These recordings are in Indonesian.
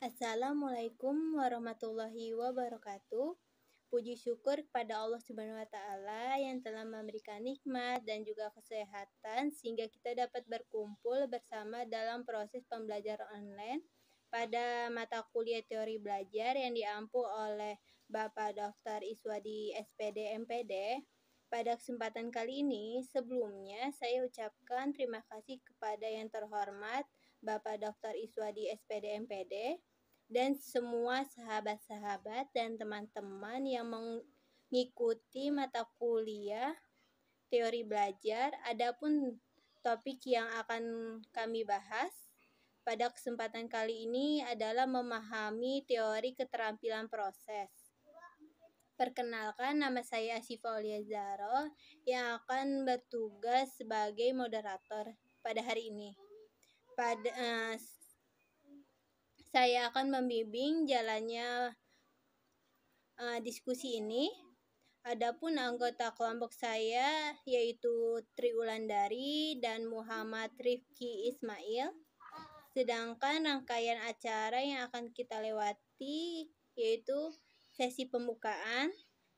Assalamualaikum warahmatullahi wabarakatuh. Puji syukur kepada Allah Subhanahu wa taala yang telah memberikan nikmat dan juga kesehatan sehingga kita dapat berkumpul bersama dalam proses pembelajaran online pada mata kuliah teori belajar yang diampu oleh Bapak Dr. Iswadi SPD MPD. Pada kesempatan kali ini, sebelumnya saya ucapkan terima kasih kepada yang terhormat Bapak Dr. Iswadi SPD MPD dan semua sahabat-sahabat dan teman-teman yang mengikuti mata kuliah teori belajar. Adapun topik yang akan kami bahas pada kesempatan kali ini adalah memahami teori keterampilan proses. Perkenalkan, nama saya Asyifa Aulia Zahra yang akan bertugas sebagai moderator pada hari ini. Saya akan membimbing jalannya diskusi ini. Adapun anggota kelompok saya yaitu Triulandari dan Muhammad Rifki Ismail. Sedangkan rangkaian acara yang akan kita lewati yaitu sesi pembukaan,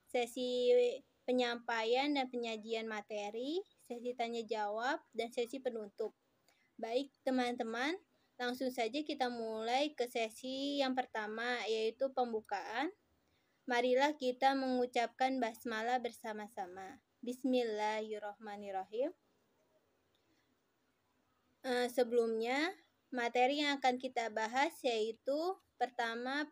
sesi penyampaian dan penyajian materi, sesi tanya jawab, dan sesi penutup. Baik teman-teman, langsung saja kita mulai ke sesi yang pertama, yaitu pembukaan. Marilah kita mengucapkan basmalah bersama-sama. Bismillahirrahmanirrahim. Sebelumnya, materi yang akan kita bahas yaitu pertama,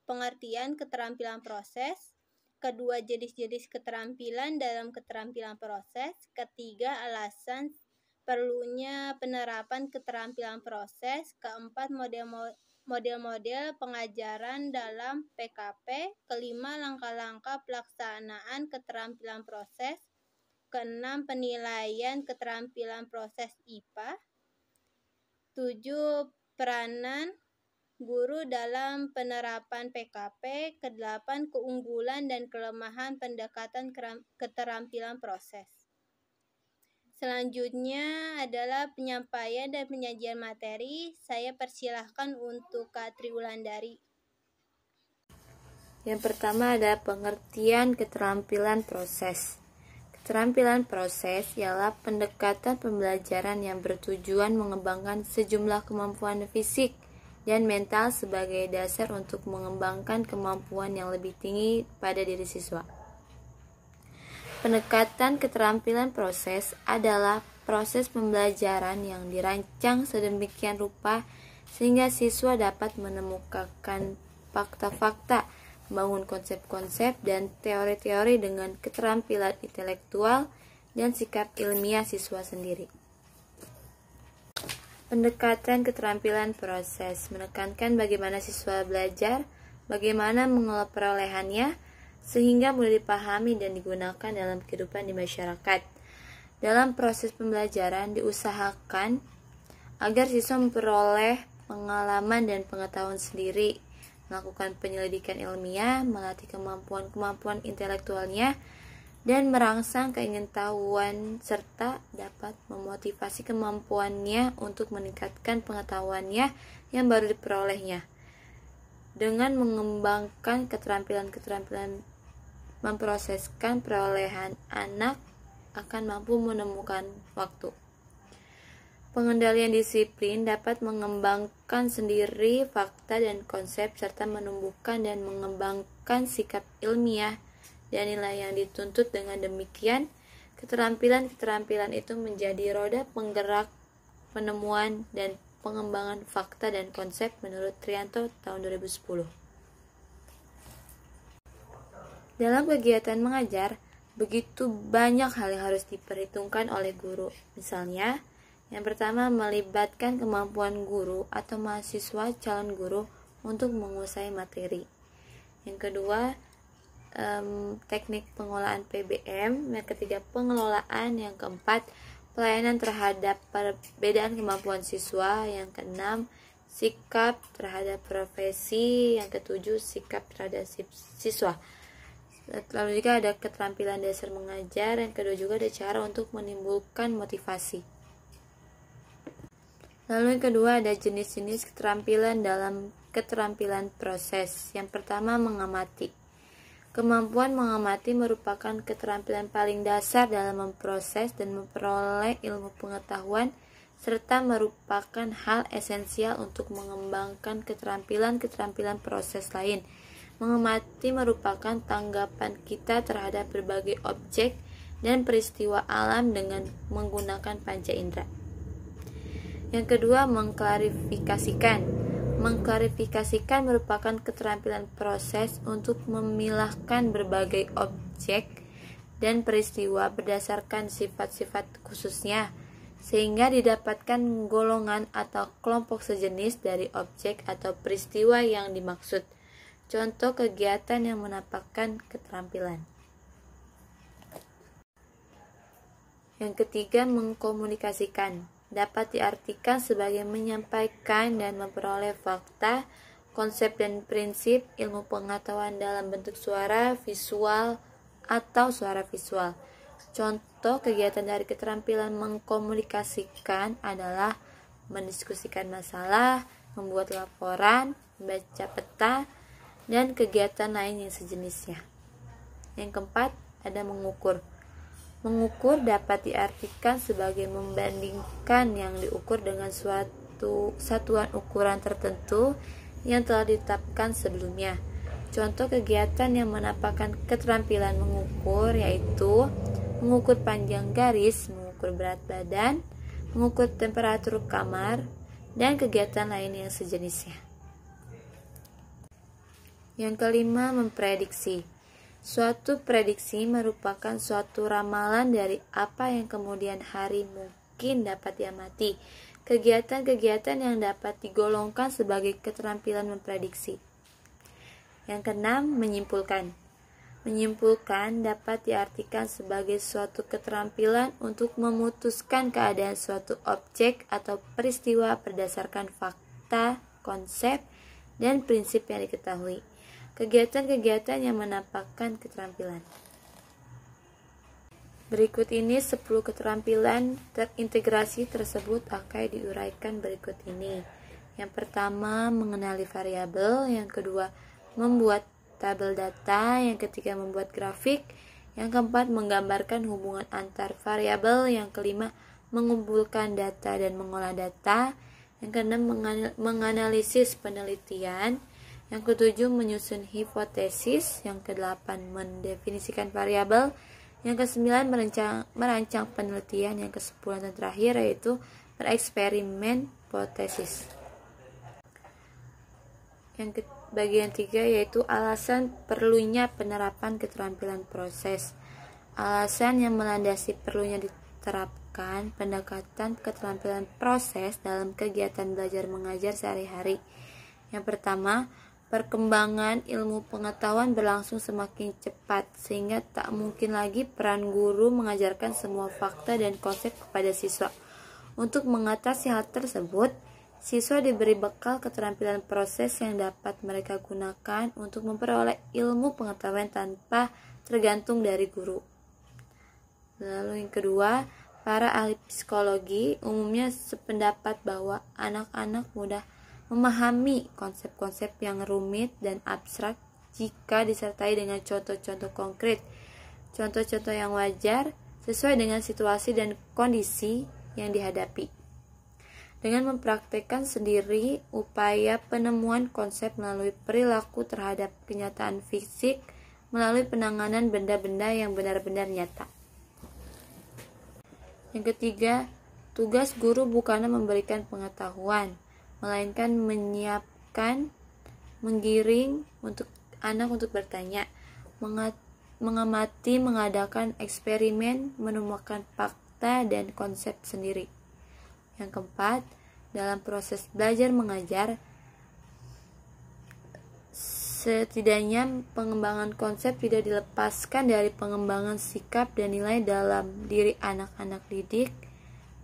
pengertian keterampilan proses. Kedua, jenis-jenis keterampilan dalam keterampilan proses. Ketiga, alasan perlunya penerapan keterampilan proses. Keempat, model-model pengajaran dalam PKP. Kelima, langkah-langkah pelaksanaan keterampilan proses. Keenam, penilaian keterampilan proses IPA. 7, peranan guru dalam penerapan PKP. Ke-8, keunggulan dan kelemahan pendekatan keterampilan proses. Selanjutnya adalah penyampaian dan penyajian materi. Saya persilahkan untuk Kak Triulandari. Yang pertama ada pengertian keterampilan proses. Keterampilan proses ialah pendekatan pembelajaran yang bertujuan mengembangkan sejumlah kemampuan fisik dan mental sebagai dasar untuk mengembangkan kemampuan yang lebih tinggi pada diri siswa. Pendekatan keterampilan proses adalah proses pembelajaran yang dirancang sedemikian rupa sehingga siswa dapat menemukan fakta-fakta, membangun konsep-konsep dan teori-teori dengan keterampilan intelektual dan sikap ilmiah siswa sendiri. Pendekatan keterampilan proses menekankan bagaimana siswa belajar, bagaimana mengolah perolehannya, sehingga mudah dipahami dan digunakan dalam kehidupan di masyarakat. Dalam proses pembelajaran diusahakan agar siswa memperoleh pengalaman dan pengetahuan sendiri, melakukan penyelidikan ilmiah, melatih kemampuan-kemampuan intelektualnya, dan merangsang keingintahuan serta dapat memotivasi kemampuannya untuk meningkatkan pengetahuannya yang baru diperolehnya. Dengan mengembangkan keterampilan-keterampilan memproseskan perolehan, anak akan mampu menemukan waktu. Pengendalian disiplin dapat mengembangkan sendiri fakta dan konsep serta menumbuhkan dan mengembangkan sikap ilmiah dan nilai yang dituntut. Dengan demikian, keterampilan-keterampilan itu menjadi roda penggerak penemuan dan pengembangan fakta dan konsep menurut Trianto tahun 2010. Dalam kegiatan mengajar, begitu banyak hal yang harus diperhitungkan oleh guru. Misalnya, yang pertama melibatkan kemampuan guru atau mahasiswa calon guru untuk menguasai materi. Yang kedua, teknik pengolahan PBM. Yang ketiga, pengelolaan. Yang keempat, pelayanan terhadap perbedaan kemampuan siswa. Yang keenam, sikap terhadap profesi. Yang ketujuh, sikap terhadap siswa. Lalu juga ada keterampilan dasar mengajar. Yang kedua juga ada cara untuk menimbulkan motivasi. Lalu yang kedua ada jenis-jenis keterampilan dalam keterampilan proses. Yang pertama mengamati. Kemampuan mengamati merupakan keterampilan paling dasar dalam memproses dan memperoleh ilmu pengetahuan, serta merupakan hal esensial untuk mengembangkan keterampilan-keterampilan proses lain. Mengamati merupakan tanggapan kita terhadap berbagai objek dan peristiwa alam dengan menggunakan panca indera. Yang kedua, mengklarifikasikan. Mengklarifikasikan merupakan keterampilan proses untuk memilahkan berbagai objek dan peristiwa berdasarkan sifat-sifat khususnya, sehingga didapatkan golongan atau kelompok sejenis dari objek atau peristiwa yang dimaksud. Contoh kegiatan yang menampakkan keterampilan. Yang ketiga, mengkomunikasikan. Dapat diartikan sebagai menyampaikan dan memperoleh fakta, konsep dan prinsip ilmu pengetahuan dalam bentuk suara, visual, atau suara visual. Contoh kegiatan dari keterampilan mengkomunikasikan adalah mendiskusikan masalah, membuat laporan, membaca peta, dan kegiatan lain yang sejenisnya. Yang keempat, ada mengukur. Mengukur dapat diartikan sebagai membandingkan yang diukur dengan suatu satuan ukuran tertentu yang telah ditetapkan sebelumnya. Contoh kegiatan yang menampakkan keterampilan mengukur yaitu mengukur panjang garis, mengukur berat badan, mengukur temperatur kamar, dan kegiatan lain yang sejenisnya. Yang kelima, memprediksi. Suatu prediksi merupakan suatu ramalan dari apa yang kemudian hari mungkin dapat diamati. Kegiatan-kegiatan yang dapat digolongkan sebagai keterampilan memprediksi. Yang keenam, menyimpulkan. Menyimpulkan dapat diartikan sebagai suatu keterampilan untuk memutuskan keadaan suatu objek atau peristiwa berdasarkan fakta, konsep, dan prinsip yang diketahui. Kegiatan-kegiatan yang menampakkan keterampilan. Berikut ini 10 keterampilan terintegrasi tersebut akan diuraikan berikut ini. Yang pertama, mengenali variabel. Yang kedua, membuat tabel data. Yang ketiga, membuat grafik. Yang keempat, menggambarkan hubungan antar variabel. Yang kelima, mengumpulkan data dan mengolah data. Yang keenam, menganalisis penelitian. Yang ketujuh, menyusun hipotesis. Yang kedelapan, mendefinisikan variabel. Yang kesembilan, merancang penelitian. Yang kesepuluh dan terakhir yaitu bereksperimen hipotesis. Yang bagian 3 yaitu alasan perlunya penerapan keterampilan proses. Alasan yang melandasi perlunya diterapkan pendekatan keterampilan proses dalam kegiatan belajar mengajar sehari-hari. Yang pertama, perkembangan ilmu pengetahuan berlangsung semakin cepat sehingga tak mungkin lagi peran guru mengajarkan semua fakta dan konsep kepada siswa. Untuk mengatasi hal tersebut, siswa diberi bekal keterampilan proses yang dapat mereka gunakan untuk memperoleh ilmu pengetahuan tanpa tergantung dari guru. Lalu yang kedua, para ahli psikologi umumnya sependapat bahwa anak-anak mudah memahami konsep-konsep yang rumit dan abstrak jika disertai dengan contoh-contoh konkret. Contoh-contoh yang wajar sesuai dengan situasi dan kondisi yang dihadapi. Dengan mempraktekkan sendiri upaya penemuan konsep melalui perilaku terhadap kenyataan fisik melalui penanganan benda-benda yang benar-benar nyata. Yang ketiga, tugas guru bukanlah memberikan pengetahuan, melainkan menyiapkan, menggiring untuk anak untuk bertanya, mengamati, mengadakan eksperimen, menemukan fakta dan konsep sendiri. Yang keempat, dalam proses belajar mengajar, setidaknya pengembangan konsep tidak dilepaskan dari pengembangan sikap dan nilai dalam diri anak-anak didik.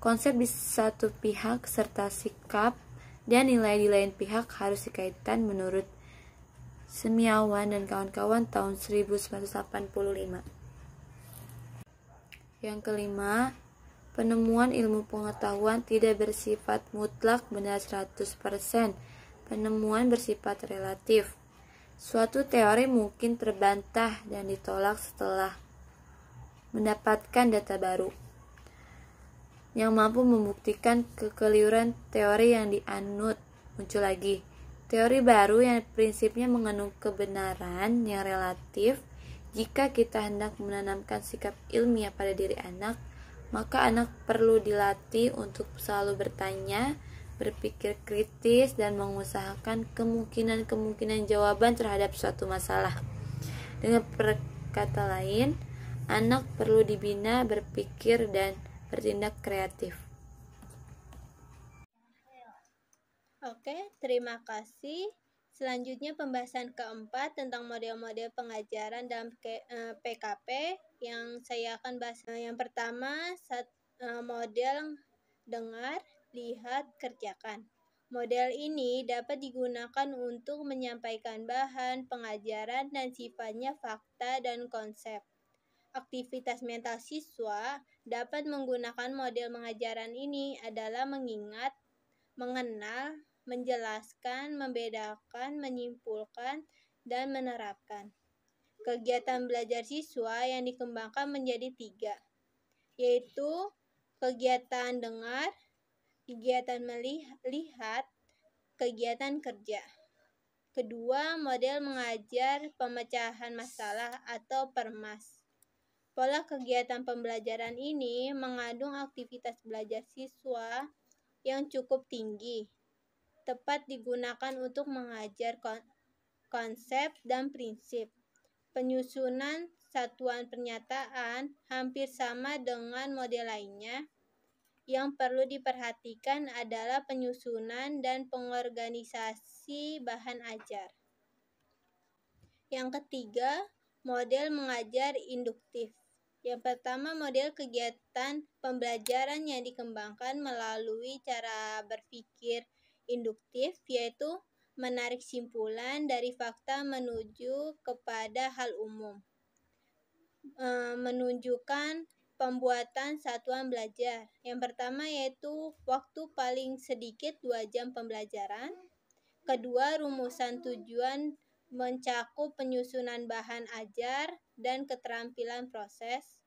Konsep di satu pihak serta sikap dan nilai di lain pihak harus dikaitkan menurut Semiawan dan kawan-kawan tahun 1985. Yang kelima, Penemuan ilmu pengetahuan tidak bersifat mutlak benar 100%. Penemuan bersifat relatif. Suatu teori mungkin terbantah dan ditolak setelah mendapatkan data baru yang mampu membuktikan kekeliruan teori yang dianut. Muncul lagi teori baru yang prinsipnya mengandung kebenaran yang relatif. Jika kita hendak menanamkan sikap ilmiah pada diri anak, maka anak perlu dilatih untuk selalu bertanya, berpikir kritis, dan mengusahakan kemungkinan-kemungkinan jawaban terhadap suatu masalah. Dengan kata lain, anak perlu dibina berpikir dan bertindak kreatif. Oke, terima kasih. Selanjutnya pembahasan keempat tentang model-model pengajaran dalam PKP yang saya akan bahas. Yang pertama, model dengar, lihat, kerjakan. Model ini dapat digunakan untuk menyampaikan bahan pengajaran dan sifatnya fakta dan konsep. Aktivitas mental siswa dapat menggunakan model pengajaran ini adalah mengingat, mengenal, menjelaskan, membedakan, menyimpulkan, dan menerapkan. Kegiatan belajar siswa yang dikembangkan menjadi 3, yaitu kegiatan dengar, kegiatan melihat, kegiatan kerja. Kedua, model mengajar pemecahan masalah atau PERMAS. Pola kegiatan pembelajaran ini mengandung aktivitas belajar siswa yang cukup tinggi, tepat digunakan untuk mengajar konsep dan prinsip. Penyusunan satuan pernyataan hampir sama dengan model lainnya. Yang perlu diperhatikan adalah penyusunan dan pengorganisasi bahan ajar. Yang ketiga, model mengajar induktif. Yang pertama, model kegiatan pembelajaran yang dikembangkan melalui cara berpikir induktif, yaitu menarik simpulan dari fakta menuju kepada hal umum. Menunjukkan pembuatan satuan belajar. Yang pertama yaitu waktu paling sedikit 2 jam pembelajaran. Kedua, rumusan tujuan mencakup penyusunan bahan ajar dan keterampilan proses.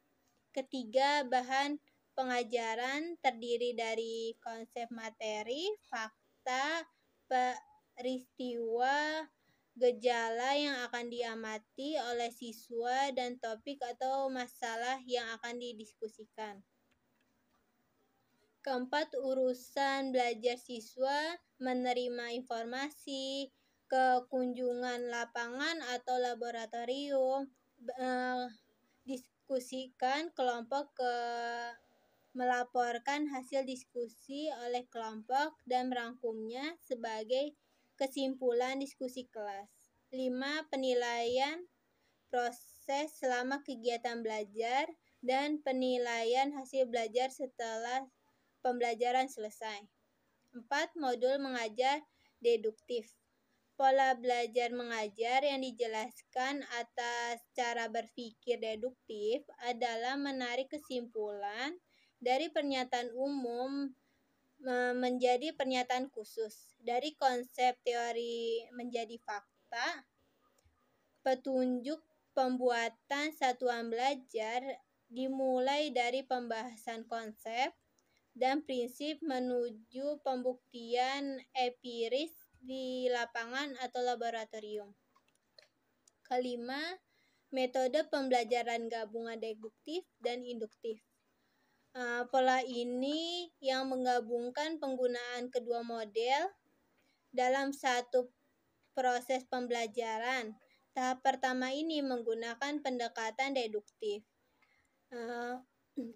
Ketiga, bahan pengajaran terdiri dari konsep materi, fakta, peristiwa, gejala yang akan diamati oleh siswa, dan topik atau masalah yang akan didiskusikan. Keempat, urusan belajar siswa menerima informasi, kekunjungan lapangan atau laboratorium, diskusikan kelompok, melaporkan hasil diskusi oleh kelompok dan merangkumnya sebagai kesimpulan diskusi kelas. 5. Penilaian proses selama kegiatan belajar dan penilaian hasil belajar setelah pembelajaran selesai. 4. Modul mengajar deduktif. Pola belajar mengajar yang dijelaskan atas cara berpikir deduktif adalah menarik kesimpulan dari pernyataan umum menjadi pernyataan khusus, dari konsep teori menjadi fakta. Petunjuk pembuatan satuan belajar dimulai dari pembahasan konsep dan prinsip menuju pembuktian empiris di lapangan atau laboratorium. Kelima, metode pembelajaran gabungan deduktif dan induktif. Pola ini yang menggabungkan penggunaan kedua model dalam satu proses pembelajaran. Tahap pertama ini menggunakan pendekatan deduktif.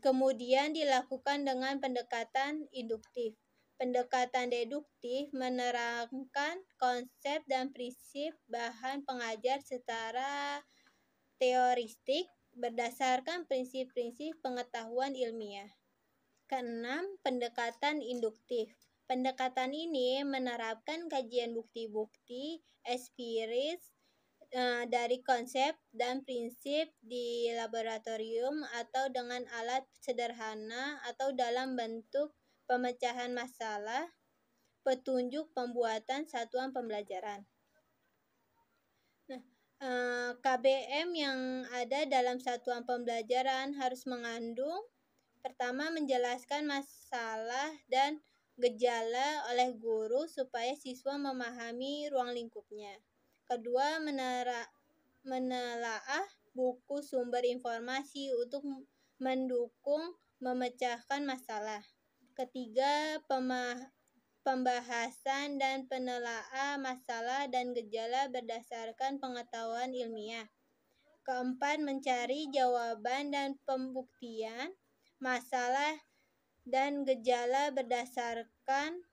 Kemudian dilakukan dengan pendekatan induktif. Pendekatan deduktif menerangkan konsep dan prinsip bahan pengajar secara teoristik berdasarkan prinsip-prinsip pengetahuan ilmiah. Keenam, pendekatan induktif. Pendekatan ini menerapkan kajian bukti-bukti empiris dari konsep dan prinsip di laboratorium atau dengan alat sederhana atau dalam bentuk pemecahan masalah, petunjuk pembuatan satuan pembelajaran. Nah, KBM yang ada dalam satuan pembelajaran harus mengandung pertama menjelaskan masalah dan gejala oleh guru supaya siswa memahami ruang lingkupnya. Kedua, menelaah buku sumber informasi untuk mendukung memecahkan masalah. Ketiga, pembahasan dan penelaah masalah dan gejala berdasarkan pengetahuan ilmiah. Keempat, mencari jawaban dan pembuktian masalah dan gejala berdasarkan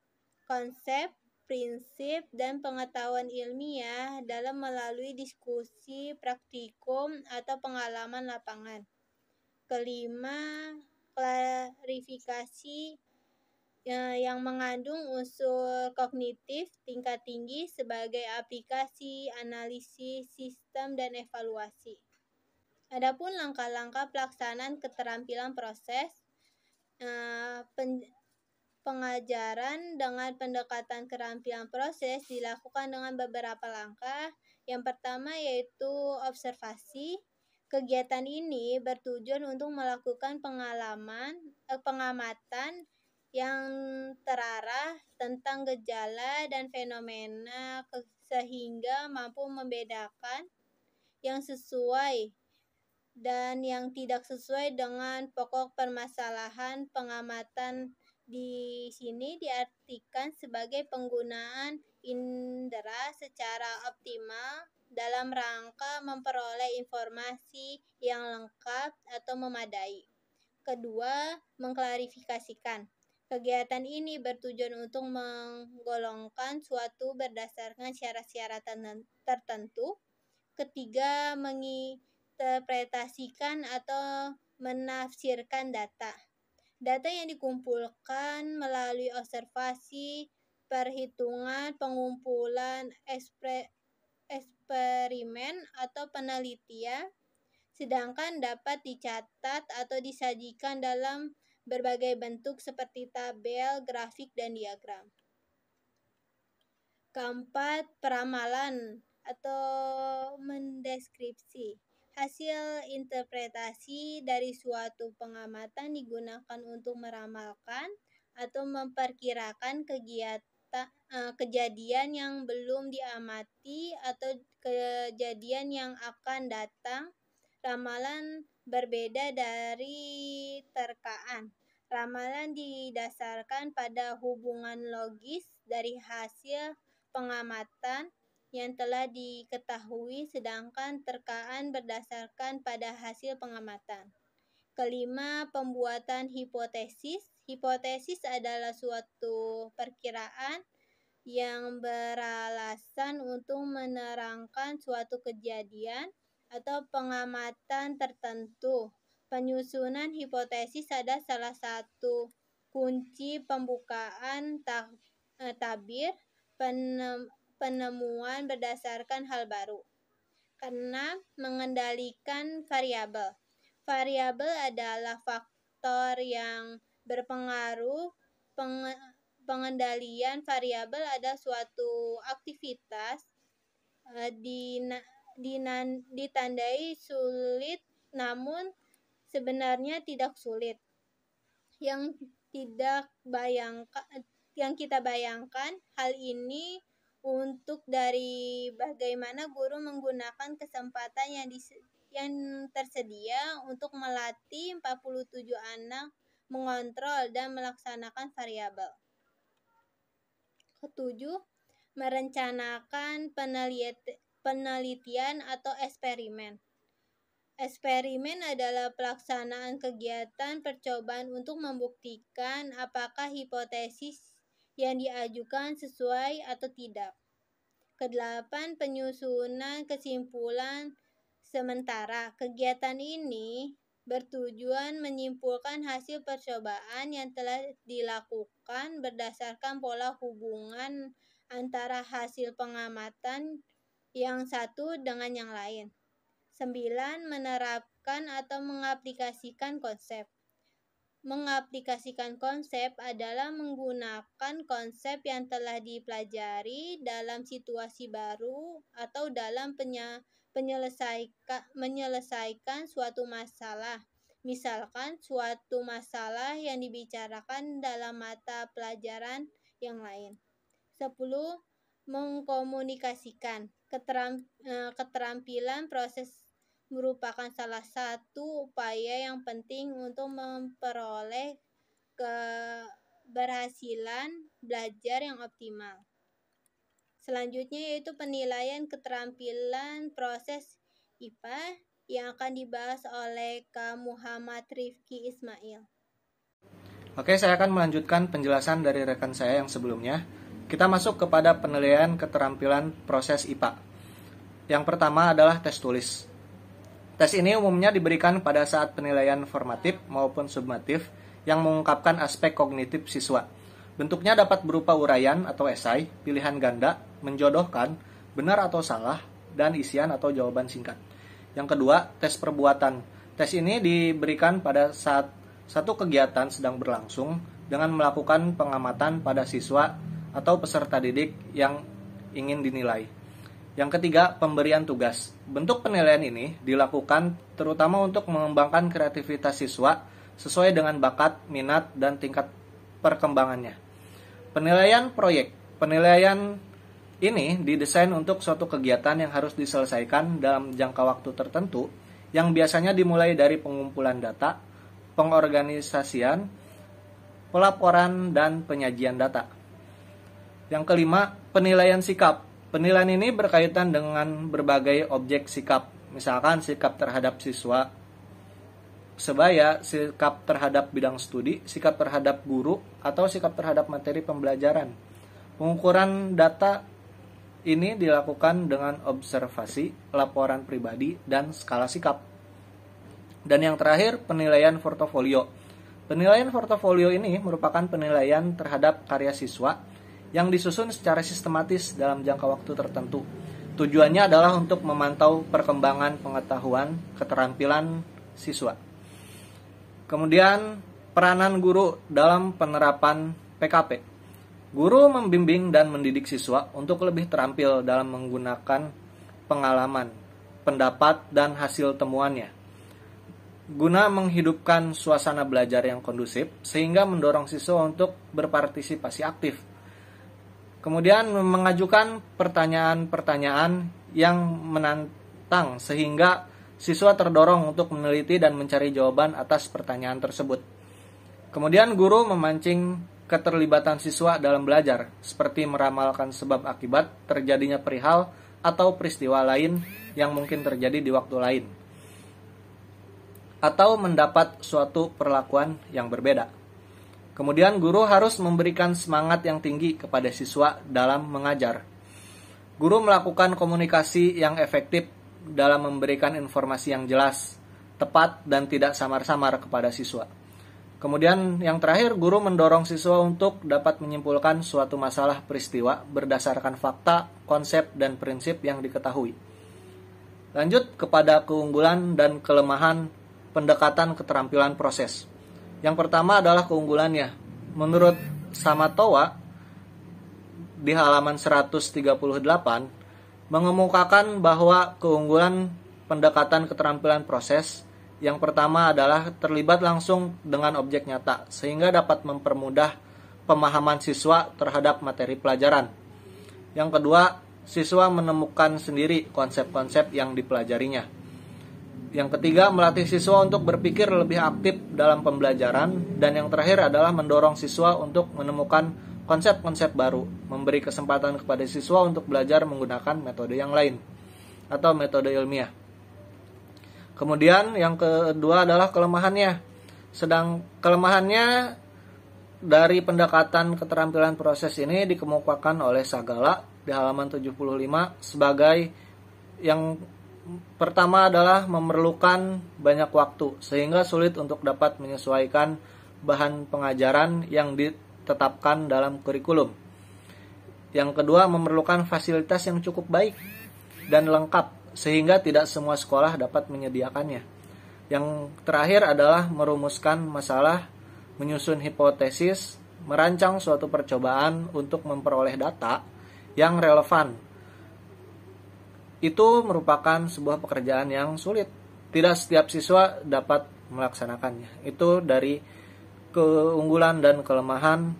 konsep, prinsip, dan pengetahuan ilmiah dalam melalui diskusi, praktikum, atau pengalaman lapangan. Kelima, klarifikasi yang mengandung unsur kognitif tingkat tinggi sebagai aplikasi, analisis, sistem, dan evaluasi. Adapun langkah-langkah pelaksanaan keterampilan proses pengajaran dengan pendekatan keterampilan proses dilakukan dengan beberapa langkah. Yang pertama yaitu observasi. Kegiatan ini bertujuan untuk melakukan pengamatan yang terarah tentang gejala dan fenomena sehingga mampu membedakan yang sesuai dan yang tidak sesuai dengan pokok permasalahan. Pengamatan di sini diartikan sebagai penggunaan indera secara optimal dalam rangka memperoleh informasi yang lengkap atau memadai. Kedua, mengklarifikasikan. Kegiatan ini bertujuan untuk menggolongkan suatu berdasarkan syarat-syarat tertentu. Ketiga, menginterpretasikan atau menafsirkan data. Data yang dikumpulkan melalui observasi, perhitungan, pengumpulan, eksperimen, atau penelitian, sedangkan dapat dicatat atau disajikan dalam berbagai bentuk seperti tabel, grafik, dan diagram. Keempat, peramalan atau mendeskripsi. Hasil interpretasi dari suatu pengamatan digunakan untuk meramalkan atau memperkirakan kejadian yang belum diamati atau kejadian yang akan datang. Ramalan berbeda dari terkaan. Ramalan didasarkan pada hubungan logis dari hasil pengamatan yang telah diketahui, sedangkan terkaan berdasarkan pada hasil pengamatan. Kelima, pembuatan hipotesis. Hipotesis adalah suatu perkiraan yang beralasan untuk menerangkan suatu kejadian atau pengamatan tertentu. Penyusunan hipotesis adalah salah satu kunci pembukaan tabir penemuan berdasarkan hal baru. Karena mengendalikan variabel. Variabel adalah faktor yang berpengaruh. Pengendalian variabel adalah suatu aktivitas ditandai sulit namun sebenarnya tidak sulit. Yang kita bayangkan hal ini untuk dari bagaimana guru menggunakan kesempatan yang tersedia untuk melatih 47 anak mengontrol dan melaksanakan variabel. Ketujuh, merencanakan penelitian atau eksperimen. Eksperimen adalah pelaksanaan kegiatan percobaan untuk membuktikan apakah hipotesis yang diajukan sesuai atau tidak. Kedelapan, penyusunan kesimpulan sementara. Kegiatan ini bertujuan menyimpulkan hasil percobaan yang telah dilakukan berdasarkan pola hubungan antara hasil pengamatan yang satu dengan yang lain. 9. Menerapkan atau mengaplikasikan konsep. Mengaplikasikan konsep adalah menggunakan konsep yang telah dipelajari dalam situasi baru atau dalam menyelesaikan suatu masalah. Misalkan suatu masalah yang dibicarakan dalam mata pelajaran yang lain. 10. Mengkomunikasikan. Keterampilan proses merupakan salah satu upaya yang penting untuk memperoleh keberhasilan belajar yang optimal. Selanjutnya yaitu penilaian keterampilan proses IPA yang akan dibahas oleh Kak Muhammad Rifki Ismail. Oke, saya akan melanjutkan penjelasan dari rekan saya yang sebelumnya. Kita masuk kepada penilaian keterampilan proses IPA. Yang pertama adalah tes tulis. Tes ini umumnya diberikan pada saat penilaian formatif maupun summatif yang mengungkapkan aspek kognitif siswa. Bentuknya dapat berupa uraian atau esai, pilihan ganda, menjodohkan, benar atau salah, dan isian atau jawaban singkat. Yang kedua, tes perbuatan. Tes ini diberikan pada saat satu kegiatan sedang berlangsung dengan melakukan pengamatan pada siswa atau peserta didik yang ingin dinilai. Yang ketiga, pemberian tugas. Bentuk penilaian ini dilakukan terutama untuk mengembangkan kreativitas siswa sesuai dengan bakat, minat, dan tingkat perkembangannya. Penilaian proyek. Penilaian ini didesain untuk suatu kegiatan yang harus diselesaikan dalam jangka waktu tertentu yang biasanya dimulai dari pengumpulan data, pengorganisasian, pelaporan, dan penyajian data. Yang kelima, penilaian sikap. Penilaian ini berkaitan dengan berbagai objek sikap, misalkan sikap terhadap siswa sebaya, sikap terhadap bidang studi, sikap terhadap guru, atau sikap terhadap materi pembelajaran. Pengukuran data ini dilakukan dengan observasi, laporan pribadi, dan skala sikap. Dan yang terakhir, penilaian portofolio. Penilaian portofolio ini merupakan penilaian terhadap karya siswa yang disusun secara sistematis dalam jangka waktu tertentu. Tujuannya adalah untuk memantau perkembangan pengetahuan, keterampilan siswa. Kemudian, peranan guru dalam penerapan PKP. Guru membimbing dan mendidik siswa untuk lebih terampil dalam menggunakan pengalaman, pendapat, dan hasil temuannya, guna menghidupkan suasana belajar yang kondusif sehingga mendorong siswa untuk berpartisipasi aktif. Kemudian mengajukan pertanyaan-pertanyaan yang menantang sehingga siswa terdorong untuk meneliti dan mencari jawaban atas pertanyaan tersebut. Kemudian guru memancing keterlibatan siswa dalam belajar, seperti meramalkan sebab akibat terjadinya perihal atau peristiwa lain yang mungkin terjadi di waktu lain, atau mendapat suatu perlakuan yang berbeda. Kemudian guru harus memberikan semangat yang tinggi kepada siswa dalam mengajar. Guru melakukan komunikasi yang efektif dalam memberikan informasi yang jelas, tepat, dan tidak samar-samar kepada siswa. Kemudian yang terakhir, guru mendorong siswa untuk dapat menyimpulkan suatu masalah peristiwa berdasarkan fakta, konsep, dan prinsip yang diketahui. Lanjut kepada keunggulan dan kelemahan pendekatan keterampilan proses. Yang pertama adalah keunggulannya. Menurut Samatowa di halaman 138 mengemukakan bahwa keunggulan pendekatan keterampilan proses yang pertama adalah terlibat langsung dengan objek nyata sehingga dapat mempermudah pemahaman siswa terhadap materi pelajaran. Yang kedua, siswa menemukan sendiri konsep-konsep yang dipelajarinya. Yang ketiga, melatih siswa untuk berpikir lebih aktif dalam pembelajaran. Dan yang terakhir adalah mendorong siswa untuk menemukan konsep-konsep baru, memberi kesempatan kepada siswa untuk belajar menggunakan metode yang lain atau metode ilmiah. Kemudian yang kedua adalah kelemahannya. Sedang kelemahannya dari pendekatan keterampilan proses ini dikemukakan oleh Sagala di halaman 75 sebagai yang pertama adalah memerlukan banyak waktu sehingga sulit untuk dapat menyesuaikan bahan pengajaran yang ditetapkan dalam kurikulum. Yang kedua, memerlukan fasilitas yang cukup baik. dan lengkap sehingga tidak semua sekolah dapat menyediakannya. Yang terakhir adalah merumuskan masalah, menyusun hipotesis, merancang suatu percobaan untuk memperoleh data yang relevan. Itu merupakan sebuah pekerjaan yang sulit. Tidak setiap siswa dapat melaksanakannya. Itu dari keunggulan dan kelemahan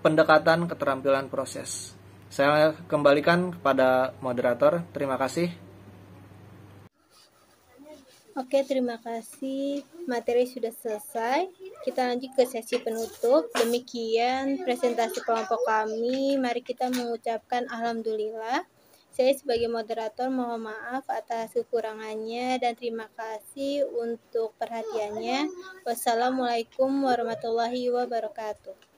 pendekatan keterampilan proses. Saya kembalikan kepada moderator. Terima kasih. Oke, terima kasih. Materi sudah selesai. Kita lanjut ke sesi penutup. Demikian presentasi kelompok kami. Mari kita mengucapkan alhamdulillah. Saya sebagai moderator mohon maaf atas kekurangannya dan terima kasih untuk perhatiannya. Wassalamualaikum warahmatullahi wabarakatuh.